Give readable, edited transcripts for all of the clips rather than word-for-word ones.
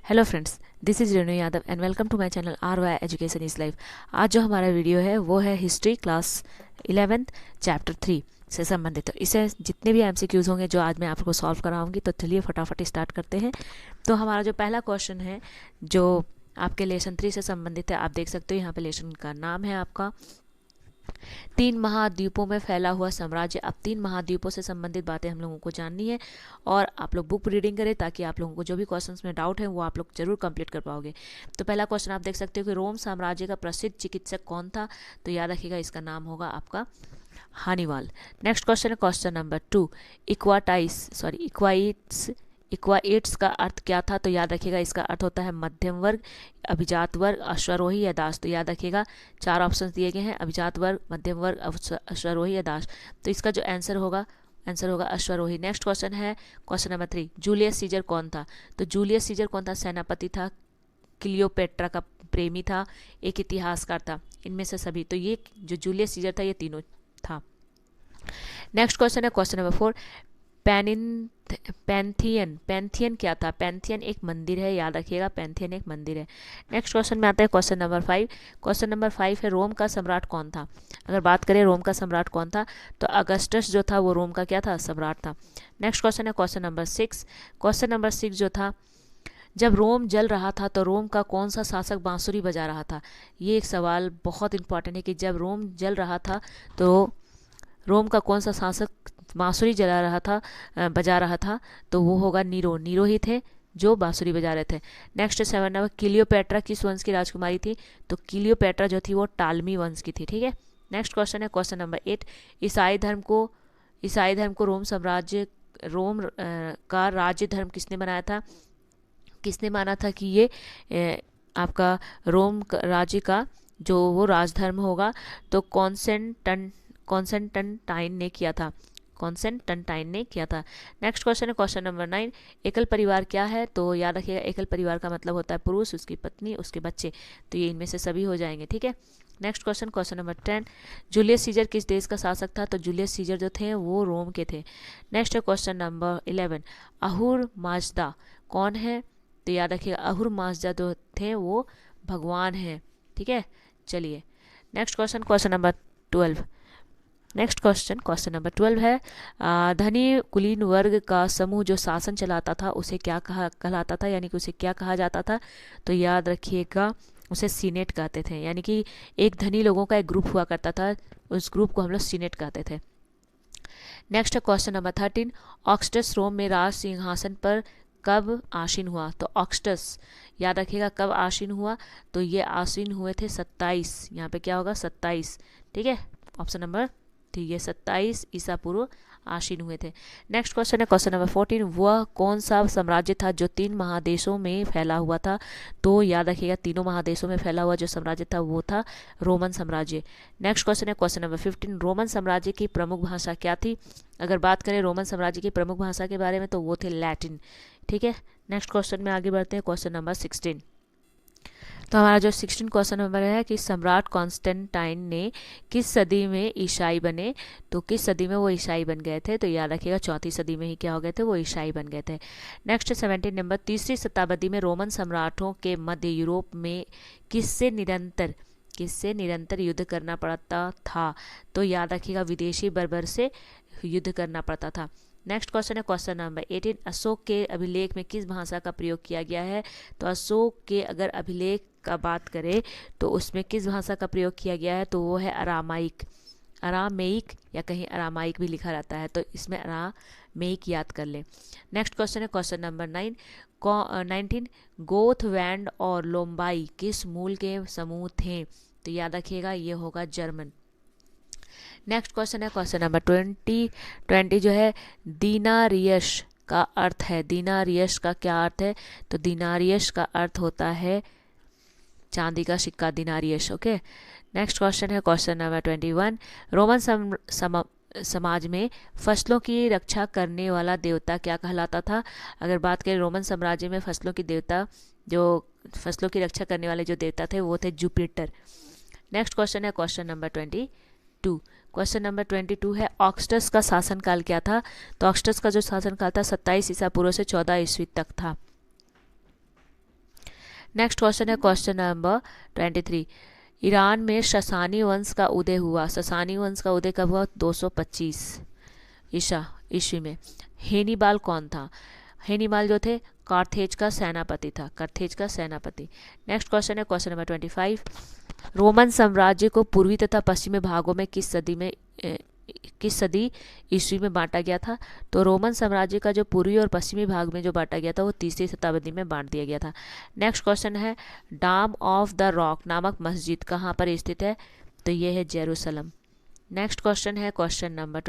Hello friends, this is Renu Yadav and welcome to my channel R Y education is life. आज जो हमारा video है वो है हिस्ट्री क्लास 11th चैप्टर 3 से संबंधित। तो इसे जितने भी एमसीक्यूज होंगे जो आज मैं आपको सॉल्व कराऊंगी, तो चलिए फटाफट स्टार्ट करते हैं। तो हमारा जो पहला क्वेश्चन है जो आपके लेसन 3 से संबंधित है, आप देख सकते हो यहाँ पे लेसन का नाम है आपका 3 महाद्वीपों में फैला हुआ साम्राज्य। अब 3 महाद्वीपों से संबंधित बातें हम लोगों को जाननी है और आप लोग बुक रीडिंग करें ताकि आप लोगों को जो भी क्वेश्चंस में डाउट है वो आप लोग जरूर कंप्लीट कर पाओगे। तो पहला क्वेश्चन आप देख सकते हो कि रोम साम्राज्य का प्रसिद्ध चिकित्सक कौन था। तो याद रखिएगा इसका नाम होगा आपका हानिवाल। नेक्स्ट क्वेश्चन है क्वेश्चन नंबर 2, इक्वाइट्स का अर्थ क्या था। तो याद रखिएगा इसका अर्थ होता है मध्यम वर्ग, अभिजात वर्ग, अश्वारोही या दास। तो याद रखिएगा 4 ऑप्शन दिए गए हैं, अभिजात वर्ग, मध्यम वर्ग, अश्वारोही या दास। तो इसका जो आंसर होगा अश्वारोही। नेक्स्ट क्वेश्चन है क्वेश्चन नंबर 3, जूलियस सीजर कौन था। तो जूलियस सीजर कौन था? सेनापति था, क्लियोपेट्रा का प्रेमी था, एक इतिहासकार था, इनमें से सभी। तो ये जो जूलियस सीजर था ये तीनों था। नेक्स्ट क्वेश्चन है क्वेश्चन नंबर 4, पैंथियन क्या था। पैंथियन एक मंदिर है, याद रखिएगा पैंथियन एक मंदिर है। नेक्स्ट क्वेश्चन में आता है क्वेश्चन नंबर 5। क्वेश्चन नंबर 5 है रोम का सम्राट कौन था। अगर बात करें रोम का सम्राट कौन था तो अगस्टस जो था वो रोम का क्या था? सम्राट था। नेक्स्ट क्वेश्चन है क्वेश्चन नंबर 6। क्वेश्चन नंबर 6 जो था, जब रोम जल रहा था तो रोम का कौन सा शासक बांसुरी बजा रहा था। ये एक सवाल बहुत इंपॉर्टेंट है कि जब रोम जल रहा था तो रोम का कौन सा शासक बांसुरी बजा रहा था। तो वो होगा नीरो ही थे जो बांसुरी बजा रहे थे। नेक्स्ट 7 नंबर, क्लियोपेट्रा किस वंश की राजकुमारी थी। तो क्लियोपेट्रा जो थी वो टालमी वंश की थी। ठीक है। नेक्स्ट क्वेश्चन है क्वेश्चन नंबर 8, ईसाई धर्म को रोम का राज्य धर्म किसने बनाया था। किसने माना था कि ये आपका रोम राज्य का जो वो राजधर्म होगा। तो कॉन्स्टेंटाइन ने किया था। नेक्स्ट क्वेश्चन है क्वेश्चन नंबर 9, एकल परिवार क्या है। तो याद रखिएगा एकल परिवार का मतलब होता है पुरुष, उसकी पत्नी, उसके बच्चे। तो ये इनमें से सभी हो जाएंगे। ठीक है। Next question number 10, Julius Caesar किस देश का शासक था। तो जूलियस सीजर जो थे वो रोम के थे। नेक्स्ट है क्वेश्चन नंबर 11, अहुर माजदा कौन है। तो याद रखिएगा अहुर माजदा जो थे वो भगवान हैं। ठीक है। चलिए next question number 12। Next question number 12 है, धनी कुलीन वर्ग का समूह जो शासन चलाता था उसे क्या कहलाता था, यानी कि उसे क्या कहा जाता था। तो याद रखिएगा उसे सीनेट कहते थे, यानी कि एक धनी लोगों का एक ग्रुप हुआ करता था, उस ग्रुप को हम लोग सीनेट कहते थे। नेक्स्ट क्वेश्चन नंबर 13, ऑक्सटस रोम में राज सिंहासन पर कब आसीन हुआ। तो ऑक्सटस याद रखिएगा कब आसीन हुआ। तो ये आसीन हुए थे 27, यहाँ पे क्या होगा 27। ठीक है। ऑप्शन नंबर 3, ये 27 ईसा पूर्व आसीन हुए थे। नेक्स्ट क्वेश्चन है क्वेश्चन नंबर 14, वह कौन सा साम्राज्य था जो 3 महादेशों में फैला हुआ था। तो याद रखिएगा तीनों महादेशों में फैला हुआ जो साम्राज्य था वो था रोमन साम्राज्य। नेक्स्ट क्वेश्चन है क्वेश्चन नंबर 15, रोमन साम्राज्य की प्रमुख भाषा क्या थी। अगर बात करें रोमन साम्राज्य की प्रमुख भाषा के बारे में तो वो थे लैटिन। ठीक है। नेक्स्ट क्वेश्चन में आगे बढ़ते हैं क्वेश्चन नंबर 16। तो हमारा जो 16 क्वेश्चन नंबर है कि सम्राट कॉन्स्टेंटाइन ने किस सदी में ईसाई बने। तो किस सदी में वो ईसाई बन गए थे। तो याद रखिएगा 4वीं सदी में ही क्या हो गए थे, वो ईसाई बन गए थे। नेक्स्ट 17 नंबर, 3री शताब्दी में रोमन सम्राटों के मध्य यूरोप में किससे निरंतर युद्ध करना पड़ता था। तो याद रखिएगा विदेशी बर्बर से युद्ध करना पड़ता था। नेक्स्ट क्वेश्चन है क्वेश्चन नंबर 18, अशोक के अभिलेख में किस भाषा का प्रयोग किया गया है। तो अशोक के अगर अभिलेख का बात करें तो उसमें किस भाषा का प्रयोग किया गया है। तो वो है अरामेइक या कहीं अरामाइक भी लिखा रहता है, तो इसमें अरामेइक याद कर ले। नेक्स्ट क्वेश्चन है क्वेश्चन नंबर 19, गोथ, वैंड और लोम्बाई किस मूल के समूह थे। तो याद रखिएगा ये होगा जर्मन। नेक्स्ट क्वेश्चन है क्वेश्चन नंबर 20 जो है दिनारियस का अर्थ है। दिनारियस का क्या अर्थ है। तो दिनारियस का अर्थ होता है चांदी का सिक्का, दिनारियस। ओके। नेक्स्ट क्वेश्चन है क्वेश्चन नंबर 21, रोमन समाज में फसलों की रक्षा करने वाला देवता क्या कहलाता था। अगर बात करें रोमन साम्राज्य में फसलों की रक्षा करने वाले जो देवता थे वो थे जुपिटर। नेक्स्ट क्वेश्चन है क्वेश्चन नंबर 22। क्वेश्चन नंबर 22 है ऑक्सटस का शासनकाल क्या था। तो ऑक्सटस का जो शासनकाल था 27 ईसा पूर्व से 14 ईस्वी तक था। नेक्स्ट क्वेश्चन है क्वेश्चन नंबर 23। ईरान में ससानी वंश का उदय हुआ। ससानी वंश का उदय कब हुआ? 225 ईस्वी में। हेनिबाल कौन था? हेनिबाल जो थे कार्थेज का सेनापति था, कार्थेज का सेनापति। नेक्स्ट क्वेश्चन है क्वेश्चन नंबर 25। रोमन साम्राज्य को पूर्वी तथा पश्चिमी भागों में किस सदी ईस्वी में बांटा गया था? तो रोमन साम्राज्य का जो पूर्वी और पश्चिमी भाग में जो बांटा गया था वो 3री शताब्दी में बांट दिया गया था। नेक्स्ट क्वेश्चन है डाम ऑफ द रॉक नामक मस्जिद कहाँ पर स्थित है? तो ये है जेरूसलम। नेक्स्ट क्वेश्चन है क्वेश्चन नंबर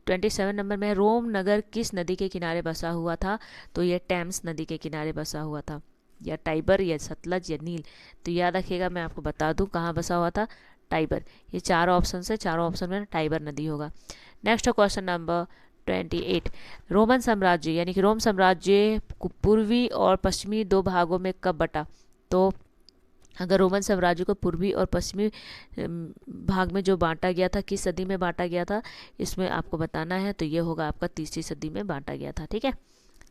27 नंबर में रोम नगर किस नदी के किनारे बसा हुआ था? तो ये टेम्स नदी के किनारे बसा हुआ था, या टाइबर या सतलज या नील। तो याद रखिएगा, मैं आपको बता दूं कहाँ बसा हुआ था, टाइबर। ये चारों ऑप्शन से, चारों ऑप्शन में टाइबर नदी होगा। Next question number 28। रोमन साम्राज्य यानी कि रोम साम्राज्य पूर्वी और पश्चिमी दो भागों में कब बटा? तो अगर रोमन साम्राज्य को पूर्वी और पश्चिमी भाग में जो बांटा गया था, किस सदी में बांटा गया था, इसमें आपको बताना है। तो ये होगा आपका 3री सदी में बांटा गया था। ठीक है,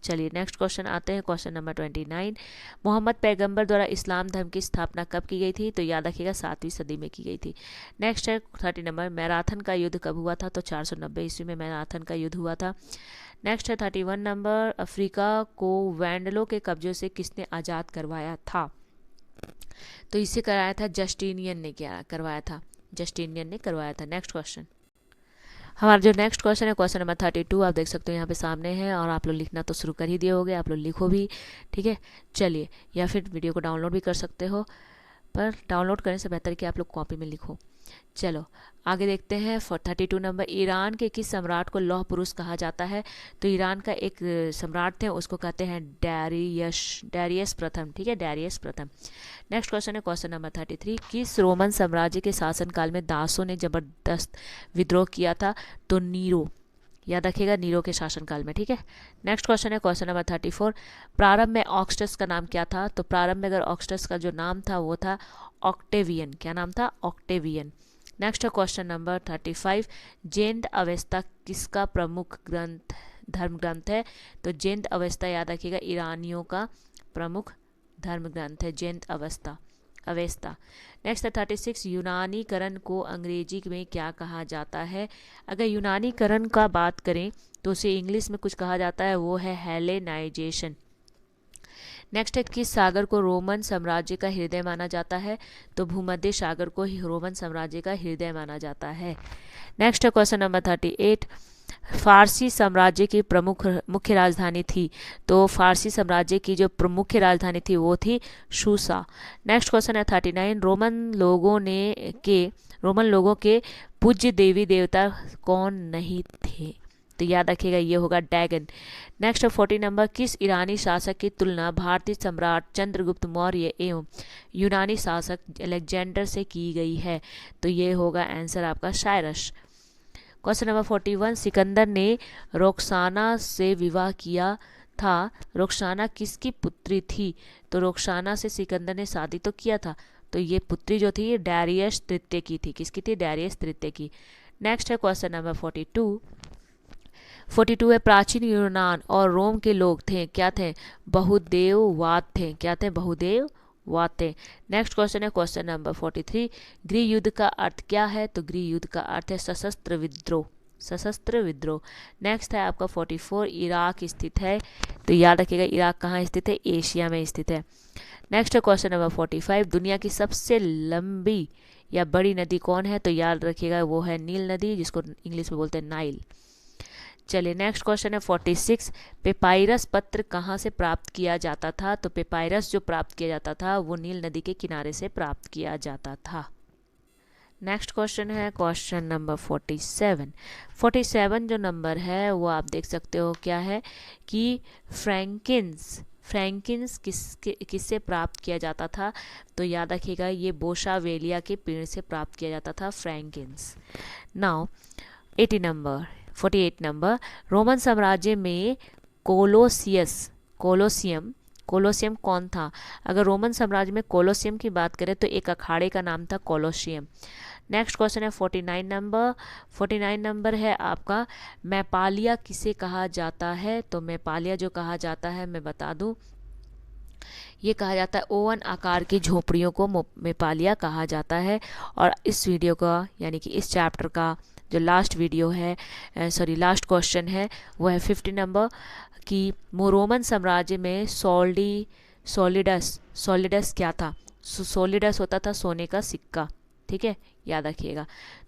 चलिए नेक्स्ट क्वेश्चन आते हैं क्वेश्चन नंबर 29। मोहम्मद पैगंबर द्वारा इस्लाम धर्म की स्थापना कब की गई थी? तो याद रखिएगा 7वीं सदी में की गई थी। नेक्स्ट है 30 नंबर मैराथन का युद्ध कब हुआ था? तो 490 ईस्वी में मैराथन का युद्ध हुआ था। नेक्स्ट है 31 नंबर अफ्रीका को वैंडलों के कब्जों से किसने आज़ाद करवाया था? तो इसे कराया था जस्टिनियन ने, क्या करवाया था? जस्टिनियन ने करवाया था। नेक्स्ट क्वेश्चन, हमारा जो नेक्स्ट क्वेश्चन है क्वेश्चन नंबर 32। आप देख सकते हो यहाँ पे सामने है, और आप लोग लिखना तो शुरू कर ही दिए होगे, आप लोग लिखो भी। ठीक है, चलिए, या फिर वीडियो को डाउनलोड भी कर सकते हो, पर डाउनलोड करने से बेहतर कि आप लोग कॉपी में लिखो। चलो आगे देखते हैं 32 नंबर। ईरान के किस सम्राट को लौह पुरुष कहा जाता है? तो ईरान का एक सम्राट थे, उसको कहते हैं डैरियस प्रथम। ठीक है, डैरियस प्रथम। नेक्स्ट क्वेश्चन है क्वेश्चन नंबर 33। किस रोमन साम्राज्य के शासनकाल में दासों ने जबरदस्त विद्रोह किया था? तो नीरो, याद रखिएगा, नीरो के शासनकाल में। ठीक है, नेक्स्ट क्वेश्चन है क्वेश्चन नंबर 34। प्रारंभ में ऑगस्टस का नाम क्या था? तो प्रारंभ में अगर ऑगस्टस का जो नाम था वो था ऑक्टेवियन। क्या नाम था? ऑक्टेवियन। नेक्स्ट है क्वेश्चन नंबर 35। जैन अवेस्ता किसका प्रमुख ग्रंथ, धर्म ग्रंथ है? तो जैन अवेस्ता, याद रखिएगा, ईरानियों का प्रमुख धर्म ग्रंथ है जैन अवेस्ता। नेक्स्ट है 36। यूनानीकरण को अंग्रेजी में क्या कहा जाता है? अगर यूनानीकरण का बात करें तो उसे इंग्लिश में कुछ कहा जाता है, वो है हेलेनाइजेशन। नेक्स्ट है किस सागर को रोमन साम्राज्य का हृदय माना जाता है? तो भूमध्य सागर को ही रोमन साम्राज्य का हृदय माना जाता है। नेक्स्ट है क्वेश्चन नंबर 38। फारसी साम्राज्य की प्रमुख मुख्य राजधानी थी? तो फारसी साम्राज्य की जो प्रमुख राजधानी थी वो थी शूसा। नेक्स्ट क्वेश्चन है 39। रोमन लोगों के पूज्य देवी देवता कौन नहीं थे? तो याद रखिएगा, ये होगा डैगन। नेक्स्ट है 40 नंबर। किस ईरानी शासक की तुलना भारतीय सम्राट चंद्रगुप्त मौर्य एवं यूनानी शासक अलेक्जेंडर से की गई है? तो ये होगा आंसर आपका साइरस। Question number 41। सिकंदर ने रोक्साना से विवाह किया था। रोक्साना किसकी पुत्री थी? तो रोक्साना से सिकंदर ने शादी तो किया था, तो ये पुत्री जो थी डैरियस तृतीय की थी। किसकी थी? डैरियस तृतीय की। नेक्स्ट है क्वेश्चन नंबर 42 है। प्राचीन यूनान और रोम के लोग थे, क्या थे? बहुदेववाद थे। क्या थे? बहुदेववाद थे। नेक्स्ट क्वेश्चन है क्वेश्चन नंबर 43। गृह युद्ध का अर्थ क्या है? तो गृह युद्ध का अर्थ है सशस्त्र विद्रोह। सशस्त्र विद्रोह। नेक्स्ट है आपका 44। इराक स्थित है? तो याद रखिएगा, इराक कहाँ स्थित है? एशिया में स्थित है। नेक्स्ट है क्वेश्चन नंबर 45। दुनिया की सबसे लंबी या बड़ी नदी कौन है? तो याद रखिएगा, वो है नील नदी, जिसको इंग्लिश में बोलते हैं नाइल। चलिए नेक्स्ट क्वेश्चन है 46। पेपाइरस पत्र कहाँ से प्राप्त किया जाता था? तो पेपाइरस जो प्राप्त किया जाता था वो नील नदी के किनारे से प्राप्त किया जाता था। नेक्स्ट क्वेश्चन है क्वेश्चन नंबर 47 जो नंबर है वो आप देख सकते हो क्या है कि फ्रैंकिन्स किससे प्राप्त किया जाता था? तो याद रखिएगा, ये बोशावेलिया के पेड़ से प्राप्त किया जाता था फ्रैंकिन्स। Now 48 number. रोमन साम्राज्य में कोलोसियम कौन था? अगर रोमन साम्राज्य में कोलोसियम की बात करें तो एक अखाड़े का नाम था कोलोसियम। नेक्स्ट क्वेश्चन है 49 नंबर है आपका। मैपालिया किसे कहा जाता है? तो मैपालिया जो कहा जाता है, मैं बता दूं, ये कहा जाता है ओवन आकार की झोपड़ियों को मेपालिया कहा जाता है। और इस वीडियो का यानी कि इस चैप्टर का जो लास्ट वीडियो है लास्ट क्वेश्चन है वो है 50 नंबर कि रोमन साम्राज्य में सॉलिडस क्या था। सॉलिडस होता था सोने का सिक्का। ठीक है, याद रखिएगा।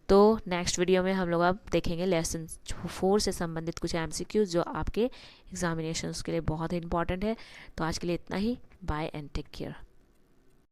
तो नेक्स्ट वीडियो में हम लोग अब देखेंगे लेसन 4 से संबंधित कुछ एमसीक्यूज जो आपके एग्जामिनेशंस के लिए बहुत ही इंपॉर्टेंट है। तो आज के लिए इतना ही। Bye and take care.